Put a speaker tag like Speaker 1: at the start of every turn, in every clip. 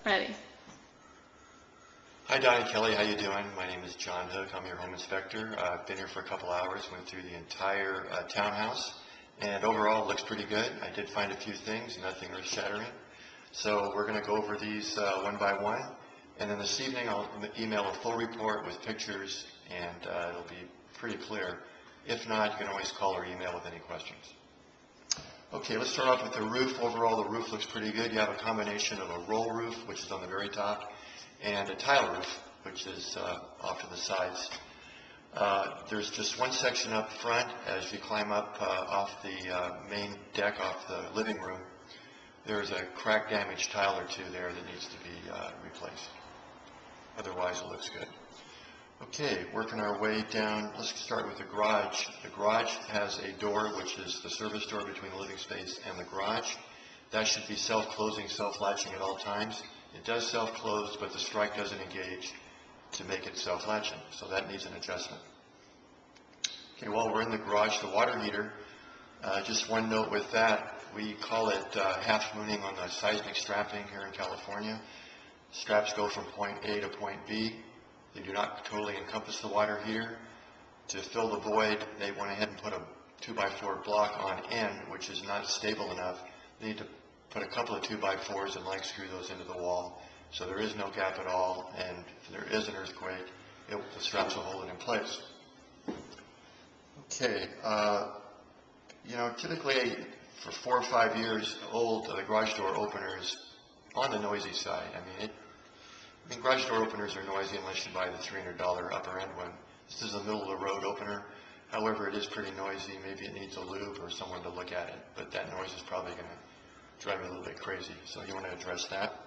Speaker 1: Ready.
Speaker 2: Hi Don and Kelly, how you doing? My name is John Hook. I'm your home inspector. I've been here for a couple hours, went through the entire townhouse, and overall it looks pretty good. I did find a few things, nothing earth-shattering. So we're going to go over these one by one, and then this evening I'll email a full report with pictures, and it'll be pretty clear. If not, you can always call or email with any questions. Okay, let's start off with the roof. Overall, the roof looks pretty good. You have a combination of a roll roof, which is on the very top, and a tile roof, which is off to the sides. There's just one section up front. As you climb up off the main deck, off the living room, there's a crack damaged tile or two there that needs to be replaced. Otherwise, it looks good. Okay, working our way down, let's start with the garage. The garage has a door, which is the service door between the living space and the garage. That should be self-closing, self-latching at all times. It does self-close, but the strike doesn't engage to make it self-latching, so that needs an adjustment. Okay, while we're in the garage, the water heater, just one note with that, we call it half mooning on the seismic strapping here in California. Straps go from point A to point B. They do not totally encompass the water heater. To fill the void, they went ahead and put a 2x4 block on end, which is not stable enough. They need to put a couple of 2x4s and leg screw those into the wall, so there is no gap at all, and if there is an earthquake, the straps will hold it in place. Okay, you know, typically for 4 or 5 years old, the garage door opener is on the noisy side. I mean, garage door openers are noisy unless you buy the $300 upper end one. This is a middle of the road opener. However, it is pretty noisy. Maybe it needs a lube or someone to look at it, but that noise is probably going to drive me a little bit crazy. So you want to address that.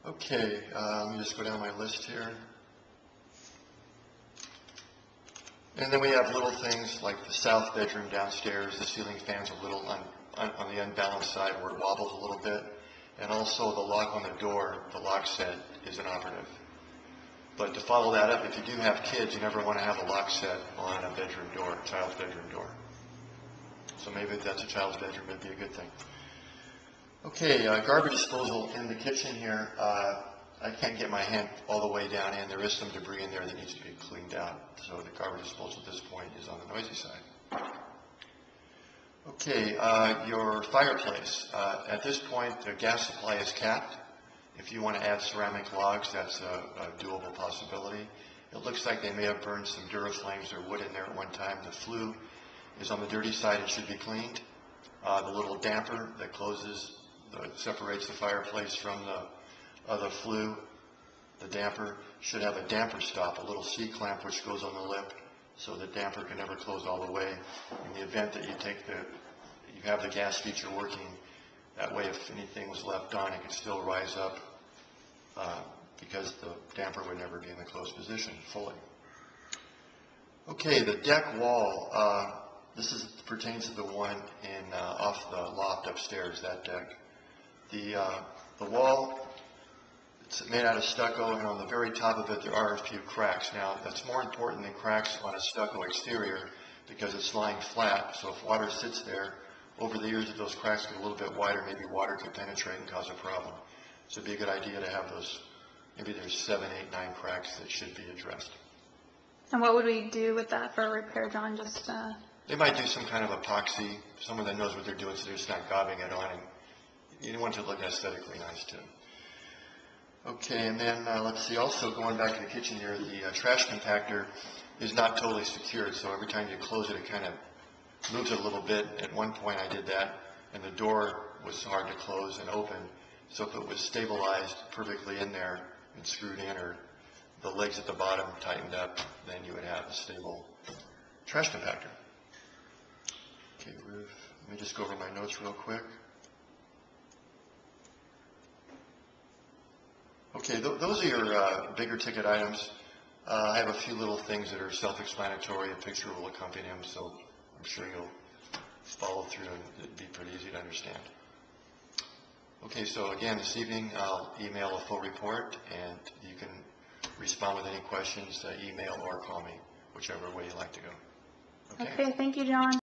Speaker 2: Okay, let me just go down my list here. And then we have little things like the south bedroom downstairs. The ceiling fan's a little on the unbalanced side where it wobbles a little bit. And also the lock on the door, the lock set, is inoperative. But to follow that up, if you do have kids, you never want to have a lock set on a bedroom door, a child's bedroom door. So maybe if that's a child's bedroom, it'd be a good thing. Okay, garbage disposal in the kitchen here. I can't get my hand all the way down in. There is some debris in there that needs to be cleaned out. So the garbage disposal at this point is on the noisy side. Okay, your fireplace. At this point, the gas supply is capped. If you want to add ceramic logs, that's a doable possibility. It looks like they may have burned some Duraflames or wood in there at one time. The flue is on the dirty side and should be cleaned. The little damper that closes, separates the fireplace from the flue, the damper should have a damper stop, a little C-clamp which goes on the lip, so the damper can never close all the way. In the event that you have the gas feature working, that way if anything was left on, it could still rise up because the damper would never be in the closed position fully. Okay, the deck wall, this pertains to the one off the loft upstairs, that deck. The wall, it's made out of stucco, and on the very top of it there are a few cracks. Now, that's more important than cracks on a stucco exterior because it's lying flat, so if water sits there, over the years if those cracks get a little bit wider, maybe water could penetrate and cause a problem. So it'd be a good idea to have those, maybe there's 7, 8, 9 cracks that should be addressed.
Speaker 1: And what would we do with that for a repair, John? Just
Speaker 2: They might do some kind of epoxy, someone that knows what they're doing so they're just not gobbing it on, and you want it to look aesthetically nice too. Okay, and then let's see, also going back to the kitchen here, the trash compactor is not totally secured, so every time you close it, it kind of moves it a little bit. At one point I did that, and the door was hard to close and open, so if it was stabilized perfectly in there and screwed in, or the legs at the bottom tightened up, then you would have a stable trash compactor. Okay, roof. Let me just go over my notes real quick. Okay, those are your bigger ticket items. I have a few little things that are self-explanatory. A picture will accompany them, so I'm sure you'll follow through and it'd be pretty easy to understand. Okay, so again, this evening I'll email a full report, and you can respond with any questions, email or call me, whichever way you like to go.
Speaker 1: okay, thank you, John.